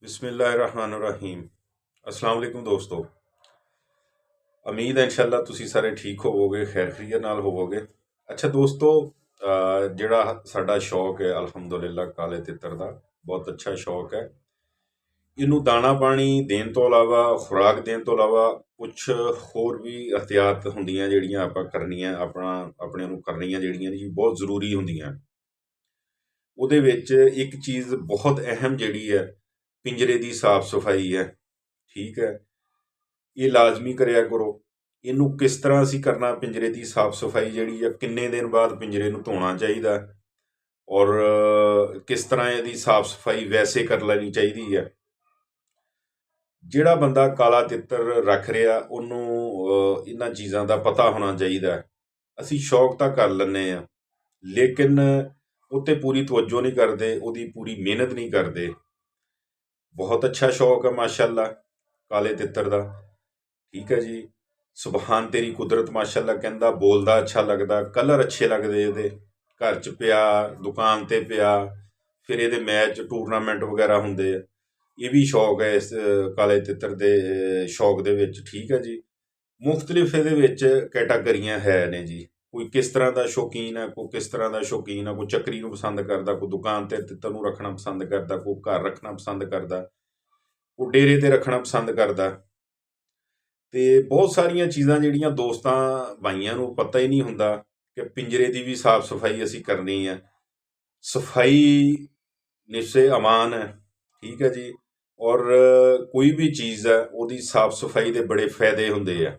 बिस्मिल्लाहिर्रहमानिर्रहीम। अस्सलाम वालेकुम दोस्तों। उम्मीद है इंशाल्लाह तुसी सारे ठीक होवोगे, खैर खैरियत नाल होवोगे। अच्छा दोस्तों, ਜਿਹੜਾ ਸਾਡਾ ਸ਼ੌਕ ਹੈ ਅਲਹਮਦੁਲਿਲਾ ਕਾਲੇ ਤਿੱਤਰ ਦਾ ਬਹੁਤ ਅੱਛਾ ਸ਼ੌਕ ਹੈ। ਇਹਨੂੰ ਦਾਣਾ ਪਾਣੀ ਦੇਣ ਤੋਂ ਇਲਾਵਾ, ਖੁਰਾਕ ਦੇਣ ਤੋਂ ਇਲਾਵਾ ਕੁਛ ਹੋਰ ਵੀ ਅਹਤਿਆਤ ਹੁੰਦੀਆਂ ਜਿਹੜੀਆਂ ਆਪਾਂ ਕਰਨੀਆਂ, ਆਪਣੇ ਨੂੰ ਕਰਨੀਆਂ ਜਿਹੜੀਆਂ ਜੀ ਬਹੁਤ ਜ਼ਰੂਰੀ ਹੁੰਦੀਆਂ। ਉਹਦੇ ਵਿੱਚ ਇੱਕ ਚੀਜ਼ ਬਹੁਤ ਅਹਿਮ ਜਿਹੜੀ ਹੈ ਪਿੰਜਰੇ ਦੀ ਸਾਫ਼ ਸਫਾਈ ਹੈ। ਠੀਕ ਹੈ, ਇਹ ਲਾਜ਼ਮੀ ਕਰਿਆ ਕਰੋ। ਇਹਨੂੰ ਕਿਸ ਤਰ੍ਹਾਂ ਅਸੀਂ ਕਰਨਾ, ਪਿੰਜਰੇ ਦੀ ਸਾਫ਼ ਸਫਾਈ ਜਿਹੜੀ ਆ, ਕਿੰਨੇ ਦਿਨ ਬਾਅਦ ਪਿੰਜਰੇ ਨੂੰ ਧੋਣਾ ਚਾਹੀਦਾ ਔਰ ਕਿਸ ਤਰ੍ਹਾਂ ਇਹਦੀ ਸਾਫ਼ ਸਫਾਈ ਵੈਸੇ ਕਰ ਲੈਣੀ ਚਾਹੀਦੀ ਹੈ। ਜਿਹੜਾ ਬੰਦਾ ਕਾਲਾ ਤਿੱਤਰ ਰੱਖ ਰਿਹਾ ਉਹਨੂੰ ਇਹਨਾਂ ਚੀਜ਼ਾਂ ਦਾ ਪਤਾ ਹੋਣਾ ਚਾਹੀਦਾ। ਅਸੀਂ ਸ਼ੌਕ ਤਾਂ ਕਰ ਲੈਂਦੇ ਹਾਂ, ਲੇਕਿਨ ਉੱਤੇ ਪੂਰੀ ਤਵੱਜੋ ਨਹੀਂ ਕਰਦੇ, ਉਹਦੀ ਪੂਰੀ ਮਿਹਨਤ ਨਹੀਂ ਕਰਦੇ। ਬਹੁਤ ਅੱਛਾ ਸ਼ੌਕ ਹੈ ਮਾਸ਼ਾਅੱਲਾ ਕਾਲੇ ਤਿੱਤਰ ਦਾ। ਠੀਕ ਹੈ ਜੀ, ਸੁਬਹਾਨ ਤੇਰੀ ਕੁਦਰਤ ਮਾਸ਼ਾਅੱਲਾ ਕਹਿੰਦਾ, ਬੋਲਦਾ ਅੱਛਾ ਲੱਗਦਾ, ਕਲਰ ਅੱਛੇ ਲੱਗਦੇ ਇਹਦੇ। ਘਰ 'ਚ ਪਿਆ, ਦੁਕਾਨ 'ਤੇ ਪਿਆ, ਫਿਰ ਇਹਦੇ ਮੈਚ ਟੂਰਨਾਮੈਂਟ ਵਗੈਰਾ ਹੁੰਦੇ ਆ। ਇਹ ਵੀ ਸ਼ੌਕ ਹੈ ਇਸ ਕਾਲੇ ਤਿੱਤਰ ਦੇ ਸ਼ੌਕ ਦੇ ਵਿੱਚ। ਠੀਕ ਹੈ ਜੀ, ਮੁਖਤਲਿਫ ਇਹਦੇ ਵਿੱਚ ਕੈਟਾਗਰੀਆਂ ਹੈ ਨੇ ਜੀ। ਕੋਈ ਕਿਸ ਤਰ੍ਹਾਂ ਦਾ ਸ਼ੌਕੀਨ ਹੈ, ਕੋਈ ਕਿਸ ਤਰ੍ਹਾਂ ਦਾ ਸ਼ੌਕੀਨ ਹੈ। ਕੋਈ ਚੱਕਰੀ ਨੂੰ ਪਸੰਦ ਕਰਦਾ, ਕੋਈ ਦੁਕਾਨ 'ਤੇ ਤਿੱਤਰ ਨੂੰ ਰੱਖਣਾ ਪਸੰਦ ਕਰਦਾ, ਕੋਈ ਘਰ ਰੱਖਣਾ ਪਸੰਦ ਕਰਦਾ, ਕੋਈ ਡੇਰੇ 'ਤੇ ਰੱਖਣਾ ਪਸੰਦ ਕਰਦਾ। ਤੇ ਬਹੁਤ ਸਾਰੀਆਂ ਚੀਜ਼ਾਂ ਜਿਹੜੀਆਂ ਦੋਸਤਾਂ ਭਾਈਆਂ ਨੂੰ ਪਤਾ ਹੀ ਨਹੀਂ ਹੁੰਦਾ ਕਿ ਪਿੰਜਰੇ ਦੀ ਵੀ ਸਾਫ਼ ਸਫਾਈ ਅਸੀਂ ਕਰਨੀ ਹੈ। ਸਫਾਈ ਨਿਸ਼ਚੇ ਅਮਾਨ ਹੈ। ਠੀਕ ਹੈ ਜੀ, ਔਰ ਕੋਈ ਵੀ ਚੀਜ਼ ਹੈ ਉਹਦੀ ਸਾਫ਼ ਸਫਾਈ ਦੇ ਬੜੇ ਫਾਇਦੇ ਹੁੰਦੇ ਆ।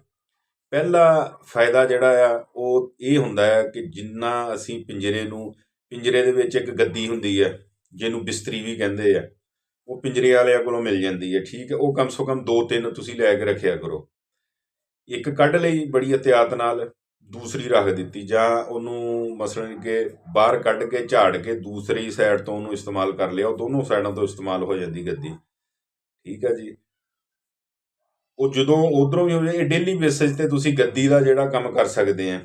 ਪਹਿਲਾ ਫਾਇਦਾ ਜਿਹੜਾ ਆ ਉਹ ਇਹ ਹੁੰਦਾ ਹੈ ਕਿ ਜਿੰਨਾ ਅਸੀਂ ਪਿੰਜਰੇ ਦੇ ਵਿੱਚ ਇੱਕ ਗੱਦੀ ਹੁੰਦੀ ਹੈ ਜਿਹਨੂੰ ਬਿਸਤਰੀ ਵੀ ਕਹਿੰਦੇ ਆ, ਉਹ ਪਿੰਜਰੇ ਵਾਲਿਆਂ ਕੋਲੋਂ ਮਿਲ ਜਾਂਦੀ ਹੈ। ਠੀਕ ਹੈ, ਉਹ ਕਮ ਸੋ ਕਮ 2-3 ਤੁਸੀਂ ਲੈ ਕੇ ਰੱਖਿਆ ਕਰੋ। ਇੱਕ ਕੱਢ ਲਈ ਬੜੀ ਅਹਤਿਆਤ ਨਾਲ, ਦੂਸਰੀ ਰੱਖ ਦਿੱਤੀ, ਜਾਂ ਉਹਨੂੰ ਮਸਲਨ ਕਿ ਬਾਹਰ ਕੱਢ ਕੇ ਝਾੜ ਕੇ ਦੂਸਰੀ ਸਾਈਡ ਤੋਂ ਉਹਨੂੰ ਇਸਤੇਮਾਲ ਕਰ ਲਿਆ। ਉਹ ਦੋਨੋਂ ਸਾਈਡਾਂ ਤੋਂ ਇਸਤੇਮਾਲ ਹੋ ਜਾਂਦੀ ਗੱਦੀ। ਠੀਕ ਹੈ ਜੀ, ਉਹ ਜਦੋਂ ਉਧਰੋਂ ਵੀ ਹੋ ਜਾਏ, ਇਹ ਡੇਲੀ ਬੇਸਿਸ ਤੇ ਤੁਸੀਂ ਗੱਦੀ ਦਾ ਜਿਹੜਾ ਕੰਮ ਕਰ ਸਕਦੇ ਆ।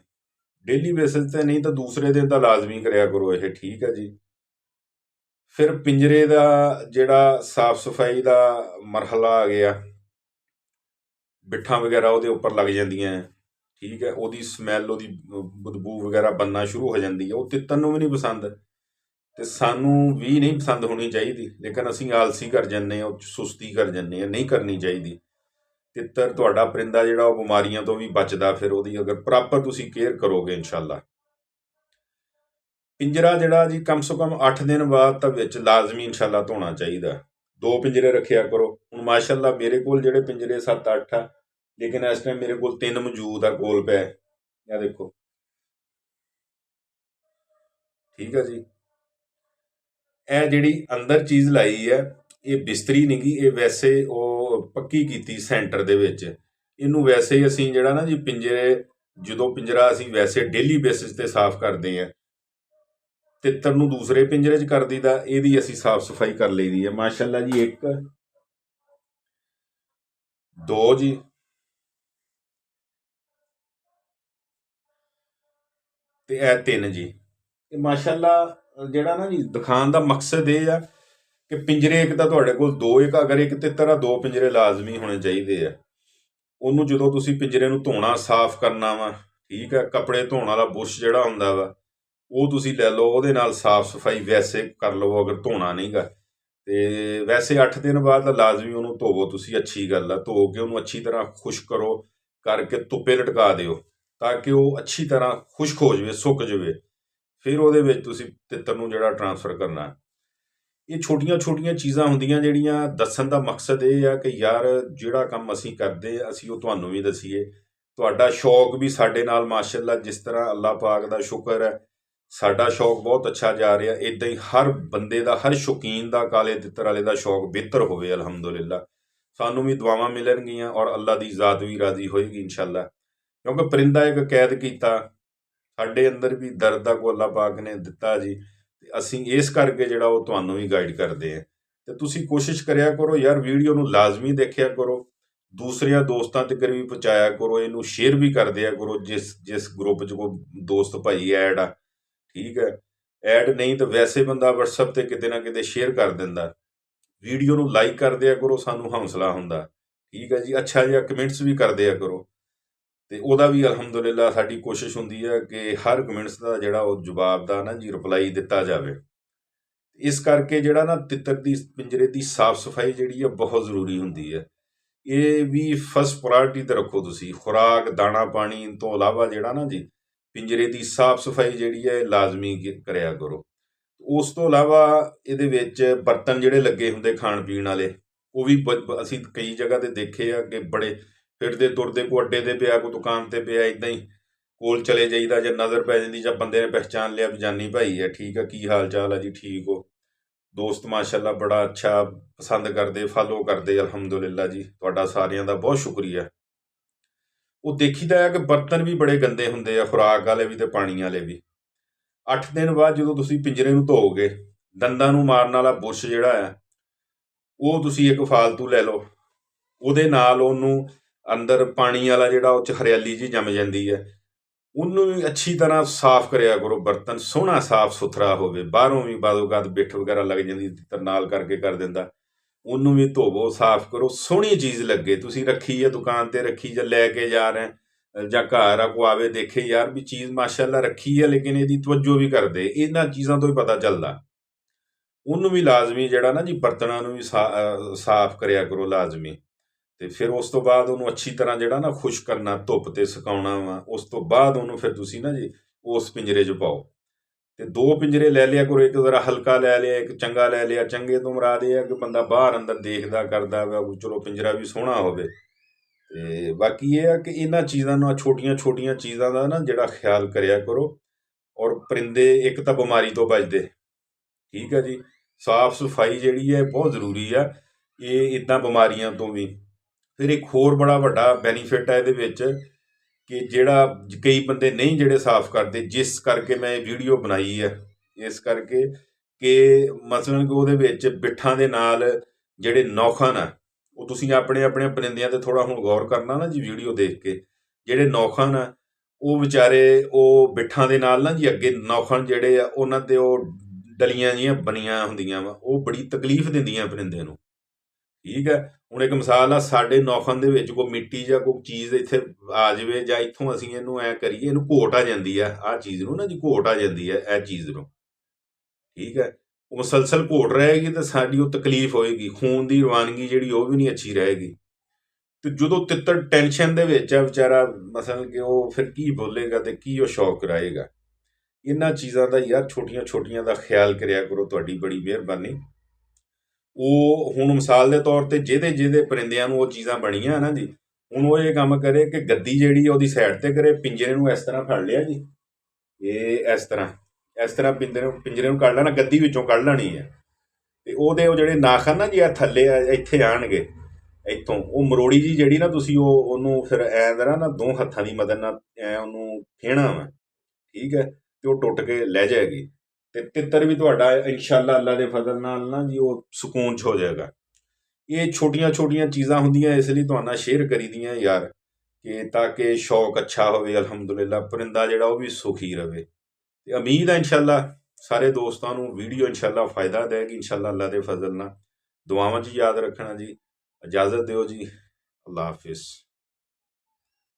ਡੇਲੀ ਬੇਸਿਸ ਤੇ ਨਹੀਂ ਤਾਂ ਦੂਸਰੇ ਦਿਨ ਤਾਂ ਲਾਜ਼ਮੀ ਕਰਿਆ ਕਰੋ ਇਹ। ਠੀਕ ਹੈ ਜੀ, ਫਿਰ ਪਿੰਜਰੇ ਦਾ ਜਿਹੜਾ ਸਾਫ਼ ਸਫਾਈ ਦਾ ਮਰਹਲਾ ਆ ਗਿਆ, ਬਿੱਠਾਂ ਵਗੈਰਾ ਉਹਦੇ ਉੱਪਰ ਲੱਗ ਜਾਂਦੀਆਂ। ਠੀਕ ਹੈ, ਉਹਦੀ ਸਮੈਲ, ਉਹਦੀ ਬਦਬੂ ਵਗੈਰਾ ਬਣਨਾ ਸ਼ੁਰੂ ਹੋ ਜਾਂਦੀ ਹੈ। ਉਹ ਤਿੱਤਰ ਨੂੰ ਵੀ ਨਹੀਂ ਪਸੰਦ ਤੇ ਸਾਨੂੰ ਵੀ ਨਹੀਂ ਪਸੰਦ ਹੋਣੀ ਚਾਹੀਦੀ, ਲੇਕਿਨ ਅਸੀਂ ਆਲਸੀ ਕਰ ਜਾਂਦੇ ਹਾਂ, ਉਹ ਸੁਸਤੀ ਕਰ ਜਾਂਦੇ ਹਾਂ। ਨਹੀਂ ਕਰਨੀ ਚਾਹੀਦੀ। ਤਿੱਤਰ ਤੁਹਾਡਾ ਪਰਿੰਦਾ ਜਿਹੜਾ ਉਹ ਬਿਮਾਰੀਆਂ ਤੋਂ ਵੀ ਬਚਦਾ ਫਿਰ ਉਹਦੀ ਅਗਰ ਪ੍ਰੋਪਰ ਤੁਸੀਂ ਕੇਅਰ ਕਰੋਗੇ ਇਨਸ਼ਾਅੱਲਾ। ਪਿੰਜਰਾ ਜਿਹੜਾ ਜੀ ਕਮ ਸੋ ਕਮ 8 ਦਿਨ ਬਾਅਦ ਤਾਂ ਵਿੱਚ ਲਾਜ਼ਮੀ ਇਨਸ਼ਾਅੱਲਾ ਧੋਣਾ ਚਾਹੀਦਾ। 2 ਪਿੰਜਰੇ ਰੱਖਿਆ ਕਰੋ। ਹੁਣ ਮਾਸ਼ਾਅੱਲਾ ਮੇਰੇ ਕੋਲ ਜਿਹੜੇ ਪਿੰਜਰੇ 7-8 ਆ, ਲੇਕਿਨ ਇਸ ਟਾਈਮ ਮੇਰੇ ਕੋਲ 3 ਮੌਜੂਦ ਆ ਕੋਲ ਪੈ। ਇਹ ਦੇਖੋ। ਠੀਕ ਹੈ ਜੀ, ਇਹ ਜਿਹੜੀ ਅੰਦਰ ਚੀਜ਼ ਲਾਈ ਹੈ ਇਹ ਬਿਸਤਰੀ ਨਹੀਂ ਗੀ, ਇਹ ਵੈਸੇ ਉਹ ਪੱਕੀ ਕੀਤੀ ਸੈਂਟਰ ਦੇ ਵਿੱਚ। ਇਹਨੂੰ ਵੈਸੇ ਹੀ ਅਸੀਂ ਜਿਹੜਾ ਨਾ ਜੀ ਜਦੋਂ ਪਿੰਜਰਾ ਅਸੀਂ ਵੈਸੇ ਡੇਲੀ ਬੇਸਿਸ ਤੇ ਸਾਫ਼ ਕਰਦੇ ਹਾਂ, ਤਿੱਤਰ ਨੂੰ ਦੂਸਰੇ ਪਿੰਜਰੇ 'ਚ ਕਰ ਦਈਦਾ, ਇਹਦੀ ਅਸੀਂ ਸਾਫ਼ ਸਫਾਈ ਕਰ ਲਈਦੀ ਹੈ ਮਾਸ਼ਾਅੱਲਾ ਜੀ। 1 2 ਜੀ, ਤੇ ਇਹ 3 ਜੀ। ਤੇ ਮਾਸ਼ਾਅੱਲਾ ਜਿਹੜਾ ਨਾ ਜੀ ਦਿਖਾਉਣ ਦਾ ਮਕਸਦ ਇਹ ਆ ਕਿ ਪਿੰਜਰੇ ਇੱਕ ਤਾਂ ਤੁਹਾਡੇ ਕੋਲ 2, ਅਗਰ ਇੱਕ ਤਿੱਤਰ ਆ 2 ਪਿੰਜਰੇ ਲਾਜ਼ਮੀ ਹੋਣੇ ਚਾਹੀਦੇ ਆ। ਉਹਨੂੰ ਜਦੋਂ ਤੁਸੀਂ ਪਿੰਜਰੇ ਨੂੰ ਧੋਣਾ, ਸਾਫ਼ ਕਰਨਾ ਵਾ, ਠੀਕ ਹੈ, ਕੱਪੜੇ ਧੋਣ ਵਾਲਾ ਬੁਰਸ਼ ਜਿਹੜਾ ਹੁੰਦਾ ਵਾ ਉਹ ਤੁਸੀਂ ਲੈ ਲਓ, ਉਹਦੇ ਨਾਲ ਸਾਫ਼ ਸਫਾਈ ਵੈਸੇ ਕਰ ਲਵੋ ਅਗਰ ਧੋਣਾ ਨਹੀਂਗਾ। ਤੇ ਵੈਸੇ 8 ਦਿਨ ਬਾਅਦ ਤਾਂ ਲਾਜ਼ਮੀ ਉਹਨੂੰ ਧੋਵੋ ਤੁਸੀਂ, ਅੱਛੀ ਗੱਲ ਆ। ਧੋ ਕੇ ਉਹਨੂੰ ਅੱਛੀ ਤਰ੍ਹਾਂ ਖੁਸ਼ਕ ਕਰੋ, ਕਰਕੇ ਧੁੱਪੇ ਲਟਕਾ ਦਿਓ ਤਾਂ ਕਿ ਉਹ ਅੱਛੀ ਤਰ੍ਹਾਂ ਖੁਸ਼ਕ ਹੋ ਜਾਵੇ, ਸੁੱਕ ਜਾਵੇ। ਫਿਰ ਉਹਦੇ ਵਿੱਚ ਤੁਸੀਂ ਤਿੱਤਰ ਨੂੰ ਜਿਹੜਾ ਟਰਾਂਸਫਰ ਕਰਨਾ। ਇਹ ਛੋਟੀਆਂ ਚੀਜ਼ਾਂ ਹੁੰਦੀਆਂ ਜਿਹੜੀਆਂ ਦੱਸਣ ਦਾ ਮਕਸਦ ਇਹ ਆ ਕਿ ਯਾਰ ਜਿਹੜਾ ਕੰਮ ਅਸੀਂ ਕਰਦੇ ਅਸੀਂ ਉਹ ਤੁਹਾਨੂੰ ਵੀ ਦਸੀਏ। ਤੁਹਾਡਾ ਸ਼ੌਕ ਵੀ ਸਾਡੇ ਨਾਲ ਮਾਸ਼ਾਅੱਲਾ, ਜਿਸ ਤਰ੍ਹਾਂ ਅੱਲਾਹ ਪਾਕ ਦਾ ਸ਼ੁਕਰ ਹੈ ਸਾਡਾ ਸ਼ੌਕ ਬਹੁਤ ਅੱਛਾ ਜਾ ਰਿਹਾ, ਇੱਦਾਂ ਹੀ ਹਰ ਬੰਦੇ ਦਾ, ਹਰ ਸ਼ੌਕੀਨ ਦਾ ਕਾਲੇ ਤਿੱਤਰ ਵਾਲੇ ਦਾ ਸ਼ੌਕ ਬਿਹਤਰ ਹੋਵੇ ਅਲਹਮਦੁਲਿਲਾ। ਸਾਨੂੰ ਵੀ ਦੁਆਵਾਂ ਮਿਲਣਗੀਆਂ ਔਰ ਅੱਲਾਹ ਦੀ ਜ਼ਾਤ ਵੀ ਰਾਜ਼ੀ ਹੋਏਗੀ ਇਨਸ਼ਾਅੱਲਾ। ਕਿਉਂਕਿ ਪਰਿੰਦਾ ਇੱਕ ਕੈਦ ਕੀਤਾ, ਸਾਡੇ ਅੰਦਰ ਵੀ ਦਰਦ ਦਾ ਕੋ ਅੱਲਾਹ ਪਾਕ ਨੇ ਦਿੱਤਾ ਜੀ। ਤੇ ਅਸੀਂ ਇਸ ਕਰਕੇ ਜਿਹੜਾ ਉਹ ਤੁਹਾਨੂੰ ਵੀ ਗਾਈਡ ਕਰਦੇ ਆ। ਤੇ ਤੁਸੀਂ ਕੋਸ਼ਿਸ਼ ਕਰਿਆ ਕਰੋ ਯਾਰ, ਵੀਡੀਓ ਨੂੰ ਲਾਜ਼ਮੀ ਦੇਖਿਆ ਕਰੋ, ਦੂਸਰਿਆਂ ਦੋਸਤਾਂ ਤੱਕ ਵੀ ਪਹੁੰਚਾਇਆ ਕਰੋ, ਇਹਨੂੰ ਸ਼ੇਅਰ ਵੀ ਕਰ ਦਿਆ ਕਰੋ ਜਿਸ ਗਰੁੱਪ 'ਚ ਕੋਈ ਦੋਸਤ ਭਾਈ ਐਡ ਆ। ਠੀਕ ਹੈ, ਐਡ ਨਹੀਂ ਤਾਂ ਵੈਸੇ ਬੰਦਾ WhatsApp ਤੇ ਕਿਤੇ ਨਾ ਕਿਤੇ ਸ਼ੇਅਰ ਕਰ ਦਿੰਦਾ। ਵੀਡੀਓ ਨੂੰ ਲਾਈਕ ਕਰ ਦਿਆ ਕਰੋ, ਸਾਨੂੰ ਹੌਸਲਾ ਹੁੰਦਾ। ਠੀਕ ਹੈ ਜੀ, ਅੱਛਾ ਜਿਹਾ ਕਮੈਂਟਸ ਵੀ ਕਰ ਦਿਆ ਕਰੋ, ਤੇ ਉਹਦਾ ਵੀ ਅਲਹਮਦੁਲਿਲਾ ਸਾਡੀ ਕੋਸ਼ਿਸ਼ ਹੁੰਦੀ ਹੈ ਕਿ ਹਰ ਕਮੈਂਟਸ ਦਾ ਜਿਹੜਾ ਉਹ ਜਵਾਬ ਦਾ ਨਾ ਜੀ ਰਿਪਲਾਈ ਦਿੱਤਾ ਜਾਵੇ। ਇਸ ਕਰਕੇ ਜਿਹੜਾ ਨਾ ਤਿੱਤਰ ਦੀ ਪਿੰਜਰੇ ਦੀ ਸਾਫ਼ ਸਫਾਈ ਜਿਹੜੀ ਹੈ ਬਹੁਤ ਜ਼ਰੂਰੀ ਹੁੰਦੀ ਹੈ। ਇਹ ਵੀ ਫਸਟ ਪ੍ਰਾਇਰਟੀ ਤੇ ਰੱਖੋ ਤੁਸੀਂ। ਖੁਰਾਕ, ਦਾਣਾ ਪਾਣੀ ਤੋਂ ਇਲਾਵਾ ਜਿਹੜਾ ਨਾ ਜੀ ਪਿੰਜਰੇ ਦੀ ਸਾਫ਼ ਸਫਾਈ ਜਿਹੜੀ ਹੈ ਲਾਜ਼ਮੀ ਕਰਿਆ ਕਰੋ। ਉਸ ਤੋਂ ਇਲਾਵਾ ਇਹਦੇ ਵਿੱਚ ਬਰਤਨ ਜਿਹੜੇ ਲੱਗੇ ਹੁੰਦੇ ਖਾਣ ਪੀਣ ਵਾਲੇ, ਉਹ ਵੀ ਅਸੀਂ ਕਈ ਜਗ੍ਹਾ ਤੇ ਦੇਖੇ ਆ ਕਿ ਬੜੇ ਫਿਰਦੇ ਤੁਰਦੇ, ਕੋ ਅੱਡੇ ਤੇ ਪਿਆ, ਕੋ ਦੁਕਾਨ ਤੇ ਪਿਆ, ਇਦਾਂ ਹੀ ਕੋਲ ਚਲੇ ਜਾਈਦਾ, ਜੇ ਨਜ਼ਰ ਪੈ ਜਾਂਦੀ ਜਾਂ ਬੰਦੇ ਨੇ ਪਹਿਚਾਣ ਲਿਆ ਵੀ ਜਾਨੀ ਭਾਈ ਹੈ, ਠੀਕ ਆ, ਕੀ ਹਾਲ ਚਾਲ ਆ ਜੀ, ਠੀਕ ਹੋ। ਦੋਸਤ ਮਾਸ਼ਾਅੱਲਾ ਬੜਾ ਅੱਛਾ ਪਸੰਦ ਕਰਦੇ, ਫਾਲੋ ਕਰਦੇ, ਅਲਹਮਦੁਲਿਲਾ ਜੀ, ਤੁਹਾਡਾ ਸਾਰਿਆਂ ਦਾ ਬਹੁਤ ਸ਼ੁਕਰੀਆ। ਉਹ ਦੇਖੀਦਾ ਹੈ ਕਿ ਬਰਤਨ ਵੀ ਬੜੇ ਗੰਦੇ ਹੁੰਦੇ ਆ, ਖੁਰਾਕ ਵਾਲੇ ਵੀ ਤੇ ਪਾਣੀ ਵਾਲੇ ਵੀ। 8 ਦਿਨ ਬਾਅਦ ਜਦੋਂ ਤੁਸੀਂ ਪਿੰਜਰੇ ਨੂੰ ਧੋਓਗੇ, ਦੰਦਾਂ ਨੂੰ ਮਾਰਨ ਵਾਲਾ ਬੁਰਸ਼ ਜਿਹੜਾ ਹੈ ਉਹ ਤੁਸੀਂ ਇੱਕ ਫਾਲਤੂ ਲੈ ਲਓ, ਉਹਦੇ ਨਾਲ ਉਹਨੂੰ ਅੰਦਰ ਪਾਣੀ ਵਾਲਾ ਜਿਹੜਾ ਉਹ 'ਚ ਹਰਿਆਲੀ ਜੀ ਜੰਮ ਜਾਂਦੀ ਹੈ, ਉਹਨੂੰ ਵੀ ਅੱਛੀ ਤਰ੍ਹਾਂ ਸਾਫ਼ ਕਰਿਆ ਕਰੋ। ਬਰਤਨ ਸੋਹਣਾ ਸਾਫ਼ ਸੁਥਰਾ ਹੋਵੇ, ਬਾਹਰੋਂ ਵੀ ਬਾਦੋਗਾਦ ਬਿੱਠ ਵਗੈਰਾ ਲੱਗ ਜਾਂਦੀ ਤਾਂ ਨਾਲ ਕਰਕੇ ਕਰ ਦਿੰਦਾ, ਉਹਨੂੰ ਵੀ ਧੋਵੋ, ਸਾਫ਼ ਕਰੋ, ਸੋਹਣੀ ਚੀਜ਼ ਲੱਗੇ। ਤੁਸੀਂ ਰੱਖੀ ਹੈ ਦੁਕਾਨ ਤੇ ਰੱਖੀ, ਜਾਂ ਲੈ ਕੇ ਜਾ ਰਹੇ ਜਾਂ ਘਰ ਆ ਕੋ ਆਵੇ ਦੇਖੇ ਯਾਰ ਵੀ ਚੀਜ਼ ਮਾਸ਼ਾਅੱਲਾ ਰੱਖੀ ਹੈ, ਲੇਕਿਨ ਇਹਦੀ ਤਵੱਜੋ ਵੀ ਕਰਦੇ, ਇਹਨਾਂ ਚੀਜ਼ਾਂ ਤੋਂ ਹੀ ਪਤਾ ਚੱਲਦਾ। ਉਹਨੂੰ ਵੀ ਲਾਜ਼ਮੀ ਜਿਹੜਾ ਨਾ ਜੀ ਬਰਤਨਾਂ ਨੂੰ ਵੀ ਸਾਫ਼ ਕਰਿਆ ਕਰੋ ਲਾਜ਼ਮੀ। ਤੇ ਫਿਰ ਉਸ ਤੋਂ ਬਾਅਦ ਉਹਨੂੰ ਅੱਛੀ ਤਰ੍ਹਾਂ ਜਿਹੜਾ ਨਾ ਖੁਸ਼ਕ ਕਰਨਾ, ਧੁੱਪ ਤੇ ਸੁਕਾਉਣਾ ਵਾ। ਉਸ ਤੋਂ ਬਾਅਦ ਉਹਨੂੰ ਫਿਰ ਤੁਸੀਂ ਨਾ ਜੀ ਉਸ ਪਿੰਜਰੇ 'ਚ ਪਾਓ। ਤੇ 2 ਪਿੰਜਰੇ ਲੈ ਲਿਆ ਕਰੋ, ਇੱਕ ਜ਼ਰਾ ਹਲਕਾ ਲੈ ਲਿਆ, ਇੱਕ ਚੰਗਾ ਲੈ ਲਿਆ। ਚੰਗੇ ਤੋਂ ਮੁਰਾਦ ਇਹ ਆ ਕਿ ਬੰਦਾ ਬਾਹਰ ਅੰਦਰ ਦੇਖਦਾ ਕਰਦਾ ਵਾ, ਚਲੋ ਪਿੰਜਰਾ ਵੀ ਸੋਹਣਾ ਹੋਵੇ। ਤੇ ਬਾਕੀ ਇਹ ਆ ਕਿ ਇਹਨਾਂ ਚੀਜ਼ਾਂ ਨੂੰ, ਛੋਟੀਆਂ ਛੋਟੀਆਂ ਚੀਜ਼ਾਂ ਦਾ ਨਾ ਜਿਹੜਾ ਖਿਆਲ ਕਰਿਆ ਕਰੋ। ਔਰ ਪਰਿੰਦੇ ਇੱਕ ਤਾਂ ਬਿਮਾਰੀ ਤੋਂ ਬਚਦੇ, ਠੀਕ ਹੈ ਜੀ। ਸਾਫ਼ ਸਫਾਈ ਜਿਹੜੀ ਹੈ ਬਹੁਤ ਜ਼ਰੂਰੀ ਆ, ਇਹ ਇੱਦਾਂ ਬਿਮਾਰੀਆਂ ਤੋਂ ਵੀ। ਫਿਰ ਇੱਕ ਹੋਰ ਬੜਾ ਵੱਡਾ ਬੈਨੀਫਿਟ ਹੈ ਇਹਦੇ ਵਿੱਚ ਕਿ ਜਿਹੜਾ ਕਈ ਬੰਦੇ ਨਹੀਂ ਜਿਹੜੇ ਸਾਫ਼ ਕਰਦੇ, ਜਿਸ ਕਰਕੇ ਮੈਂ ਇਹ ਵੀਡੀਓ ਬਣਾਈ ਹੈ, ਇਸ ਕਰਕੇ ਕਿ ਮਸਲਨ ਕਿ ਉਹਦੇ ਵਿੱਚ ਬਿੱਠਾਂ ਦੇ ਨਾਲ ਜਿਹੜੇ ਨੌਖਨ ਆ, ਉਹ ਤੁਸੀਂ ਆਪਣੇ ਆਪਣੇ ਪਰਿੰਦਿਆਂ ਤੇ ਥੋੜਾ ਹੁਣ ਗੌਰ ਕਰਨਾ ਨਾ ਜੀ ਵੀਡੀਓ ਦੇਖ ਕੇ। ਜਿਹੜੇ ਨੌਖਨ ਆ ਉਹ ਵਿਚਾਰੇ ਉਹ ਬਿੱਠਾਂ ਦੇ ਨਾਲ ਨਾ ਜੀ ਅੱਗੇ ਨੌਖਨ ਜਿਹੜੇ ਆ ਉਹਨਾਂ ਤੇ ਉਹ ਡਲੀਆਂ ਜੀਆਂ ਬਣੀਆਂ ਹੁੰਦੀਆਂ ਵਾ, ਉਹ ਬੜੀ ਤਕਲੀਫ ਦਿੰਦੀਆਂ ਪਰਿੰਦੇ ਨੂੰ। ਠੀਕ ਹੈ, ਹੁਣ ਇੱਕ ਮਿਸਾਲ ਆ, ਸਾਡੇ ਨੌਖਨ ਦੇ ਵਿੱਚ ਕੋਈ ਮਿੱਟੀ ਜਾਂ ਕੋਈ ਚੀਜ਼ ਇੱਥੇ ਆ ਜਾਵੇ, ਜਾਂ ਇੱਥੋਂ ਅਸੀਂ ਇਹਨੂੰ ਐ ਕਰੀਏ, ਇਹਨੂੰ ਘੋਟ ਆ ਜਾਂਦੀ ਆ, ਆਹ ਚੀਜ਼ ਨੂੰ ਨਾ ਜੀ ਘੋਟ ਆ ਜਾਂਦੀ ਹੈ ਇਹ ਚੀਜ਼ ਨੂੰ। ਠੀਕ ਹੈ, ਉਹ ਮੁਸਲਸਲ ਘੋਟ ਰਹੇਗੀ ਤਾਂ ਸਾਡੀ ਉਹ ਤਕਲੀਫ ਹੋਏਗੀ, ਖੂਨ ਦੀ ਰਵਾਨਗੀ ਜਿਹੜੀ ਉਹ ਵੀ ਨਹੀਂ ਅੱਛੀ ਰਹੇਗੀ। ਤੇ ਜਦੋਂ ਤਿੱਤਰ ਟੈਨਸ਼ਨ ਦੇ ਵਿੱਚ ਆ ਵਿਚਾਰਾ, ਮਸਲਨ ਕਿ ਉਹ ਫਿਰ ਕੀ ਬੋਲੇਗਾ ਤੇ ਕੀ ਉਹ ਸ਼ੌਕ ਕਰਾਏਗਾ। ਇਹਨਾਂ ਚੀਜ਼ਾਂ ਦਾ ਯਾਰ ਛੋਟੀਆਂ ਛੋਟੀਆਂ ਦਾ ਖਿਆਲ ਕਰਿਆ ਕਰੋ, ਤੁਹਾਡੀ ਬੜੀ ਮਿਹਰਬਾਨੀ। ਉਹ ਹੁਣ ਮਿਸਾਲ ਦੇ ਤੌਰ ਤੇ ਜਿਹਦੇ ਜਿਹਦੇ ਪਰਿੰਦਿਆਂ ਨੂੰ ਉਹ ਚੀਜ਼ਾਂ ਬਣੀਆਂ ਨਾ ਜੀ, ਹੁਣ ਉਹ ਇਹ ਕੰਮ ਕਰੇ ਕਿ ਗੱਦੀ ਜਿਹੜੀ ਉਹਦੀ ਸਾਈਡ ਤੇ ਕਰੇ, ਪਿੰਜਰੇ ਨੂੰ ਇਸ ਤਰ੍ਹਾਂ ਫੜ ਲਿਆ ਜੀ, ਇਹ ਇਸ ਤਰ੍ਹਾਂ ਪਿੰਜਰੇ ਨੂੰ ਕੱਢ ਲੈਣਾ, ਗੱਦੀ ਵਿੱਚੋਂ ਕੱਢ ਲੈਣੀ ਹੈ। ਤੇ ਉਹਦੇ ਉਹ ਜਿਹੜੇ ਨਾਖਨ ਨਾ ਜੀ ਆ ਥੱਲੇ ਇੱਥੇ ਆਣਗੇ, ਇੱਥੋਂ ਉਹ ਮਰੋੜੀ ਜੀ ਜਿਹੜੀ ਨਾ ਤੁਸੀਂ ਉਹਨੂੰ ਫਿਰ ਐਂ ਤਰ੍ਹਾਂ ਨਾ 2 ਹੱਥਾਂ ਦੀ ਮਦਦ ਨਾਲ ਐ ਉਹਨੂੰ ਖੇਣਾ ਵਾ, ਠੀਕ ਹੈ, ਤੇ ਉਹ ਟੁੱਟ ਕੇ ਲੈ ਜਾਏਗੀ। ਤੇ ਤਿੱਤਰ ਵੀ ਤੁਹਾਡਾ ਇਨਸ਼ਾਅੱਲਾ ਅੱਲਾ ਦੇ ਫਜ਼ਲ ਨਾਲ ਨਾ ਜੀ ਉਹ ਸਕੂਨ 'ਚ ਹੋ ਜਾਏਗਾ। ਇਹ ਛੋਟੀਆਂ ਛੋਟੀਆਂ ਚੀਜ਼ਾਂ ਹੁੰਦੀਆਂ, ਇਸ ਲਈ ਤੁਹਾਨੂੰ ਸ਼ੇਅਰ ਕਰੀ ਦੀਆਂ ਯਾਰ, ਕਿ ਤਾਂ ਕਿ ਸ਼ੌਕ ਅੱਛਾ ਹੋਵੇ। ਅਲਹਮਦੁਲਿਲਾ ਪਰਿੰਦਾ ਜਿਹੜਾ ਉਹ ਵੀ ਸੁਖੀ ਰਵੇ। ਤੇ ਉਮੀਦ ਹੈ ਇਨਸ਼ਾਅੱਲਾ ਸਾਰੇ ਦੋਸਤਾਂ ਨੂੰ ਵੀਡੀਓ ਇਨਸ਼ਾਅੱਲਾ ਫਾਇਦਾ ਦੇਗੀ, ਇਨਸ਼ਾਅੱਲਾ ਅੱਲਾ ਦੇ ਫਜ਼ਲ ਨਾਲ। ਦੁਆਵਾਂ 'ਚ ਯਾਦ ਰੱਖਣਾ ਜੀ। ਇਜਾਜ਼ਤ ਦਿਓ ਜੀ, ਅੱਲਾ ਹਾਫਿਜ਼।